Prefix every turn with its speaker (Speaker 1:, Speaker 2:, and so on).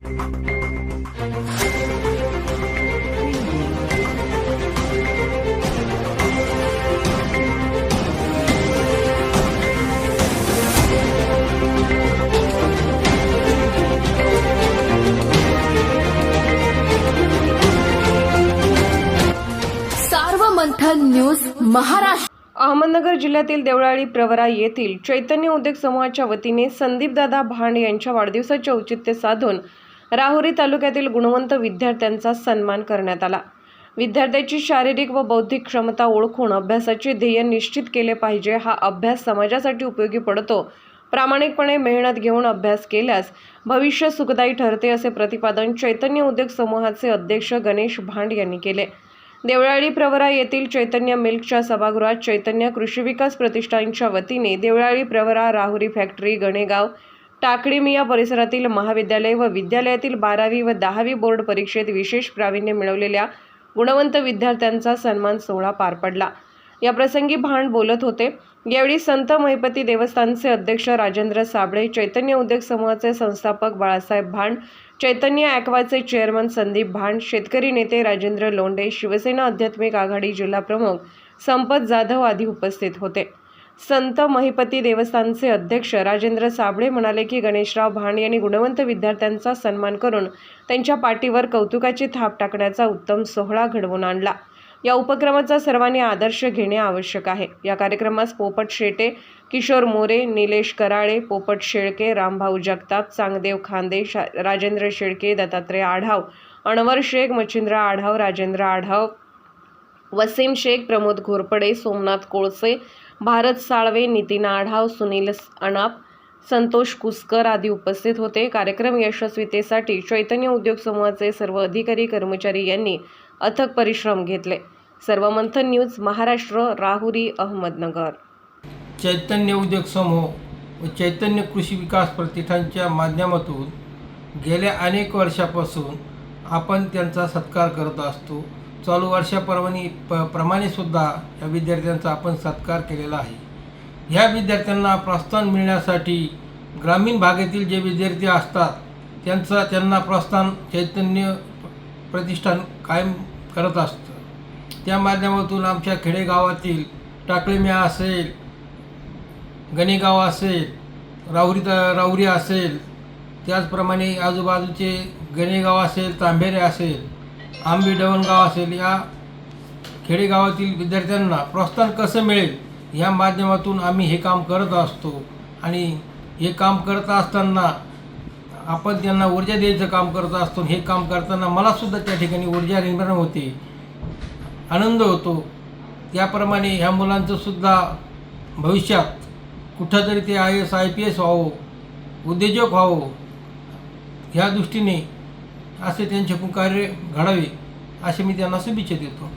Speaker 1: Sarvamanthan news Maharashtra.
Speaker 2: Ahmednagar जिल्ह्यातील देवळाली प्रवरा येथील चैतन्य उद्योग समूहाच्या वतीने संदीपदादा भांड यांच्या वाढदिवसाचे औचित्य साधून राहुरी तालुक्यातील गुणवंत विद्यार्थ्यांचा सन्मान करण्यात आला। विद्यार्थ्याची शारीरिक व बौद्धिक क्षमता ओळखून अभ्यासाचे ध्येय निश्चित केले पाहिजे। हा अभ्यास समाजासाठी उपयोगी पडतो। प्रामाणिकपणे मेहनत घेऊन अभ्यास केल्यास भविष्य सुखदायी ठरते, असे प्रतिपादन चैतन्य उद्योग समूहाचे अध्यक्ष गणेश भांड यांनी केले। देवळाली प्रवरा येथील चैतन्य मिल्कच्या सभागृहात चैतन्य कृषी विकास प्रतिष्ठानच्या वतीने देवळाली प्रवरा, राहुरी फॅक्टरी, गणेगाव, टाकळीमी या परिसरातील महाविद्यालय व विद्यालयातील 12वी व 10वी बोर्ड परीक्षेत विशेष प्रावीण्य मिळवलेल्या गुणवंत विद्यार्थ्यांचा सन्मान सोहळा पार पडला। या प्रसंगी भांड बोलत होते। यावेळी संत महिपती देवस्थानचे अध्यक्ष राजेंद्र साबळे, चैतन्य उद्योग समूहाचे संस्थापक बाळासाहेब भांड, चैतन्य ॲक्वाचे चेअरमन संदीप भांड, शेतकरी नेते राजेंद्र लोंढे, शिवसेना आध्यात्मिक आघाडी जिल्हा प्रमुख संपत जाधव आदी उपस्थित होते। संत महिपती देवस्थानचे अध्यक्ष राजेंद्र साबळे म्हणाले की गणेशराव भांड यांनी गुणवंत विद्यार्थ्यांचा सन्मान करून त्यांच्या पाठीवर कौतुकाची थाप टाकण्याचा उत्तम सोहळा घडवून आणला। या उपक्रमाचा सर्वांनी आदर्श घेणे आवश्यक आहे। या कार्यक्रमास पोपट शेटे, किशोर मोरे, निलेश कराळे, पोपट शेळके, रामभाऊ जगताप, चांगदेव खांदे, राजेंद्र शेळके, दत्तात्रय आढाव, अनवर शेख, मच्छिंद्र आढाव, राजेंद्र आढाव, वसीम शेख, प्रमोद घोरपडे, सोमनाथ कोळसे, भारत साळवे, नितीन आढाव, सुनील अनाप, संतोष कुसकर आदी उपस्थित होते। कार्यक्रम यशस्वीतेसाठी चैतन्य उद्योग समूहाचे सर्व अधिकारी कर्मचारी यांनी अथक परिश्रम घेतले। सर्वमंथन न्यूज महाराष्ट्र, राहुरी, अहमदनगर।
Speaker 3: चैतन्य उद्योग समूह व चैतन्य कृषी विकास प्रतिष्ठानच्या माध्यमातून गेल्या अनेक वर्षापासून आपण त्यांचा सत्कार करत असतो। चालू वर्षाप्रमाणे सुद्धा या विद्यार्थ्यांचा आपण सत्कार केलेला आहे। ह्या विद्यार्थ्यांना प्रोत्साहन मिळण्यासाठी ग्रामीण भागातील जे विद्यार्थी असतात त्यांना प्रोत्साहन चैतन्य प्रतिष्ठान कायम करत असतं। त्या माध्यमातून आमच्या खेडेगावातील टाकळीमी असेल, गणेगाव असेल, राहुरी असेल, त्याचप्रमाणे आजूबाजूचे गणेगाव असेल, तांबेरे असेल, आंबी डवणगाव असेल, या खेडेगावातील विद्यार्थ्यांना प्रोत्साहन कसं मिळेल या माध्यमातून आम्ही हे काम करत असतो। आणि हे काम करत असताना आपण त्यांना ऊर्जा द्यायचं काम करत असतो। हे काम करताना मलासुद्धा त्या ठिकाणी ऊर्जा निर्माण होते, आनंद होतो। त्याप्रमाणे ह्या मुलांचंसुद्धा भविष्यात कुठंतरी ते IAS IPS व्हावं, उद्योजक व्हावं, ह्या दृष्टीने असे त्यांचे कार्य घडावे असे मी त्यांना शुभेच्छा देतो।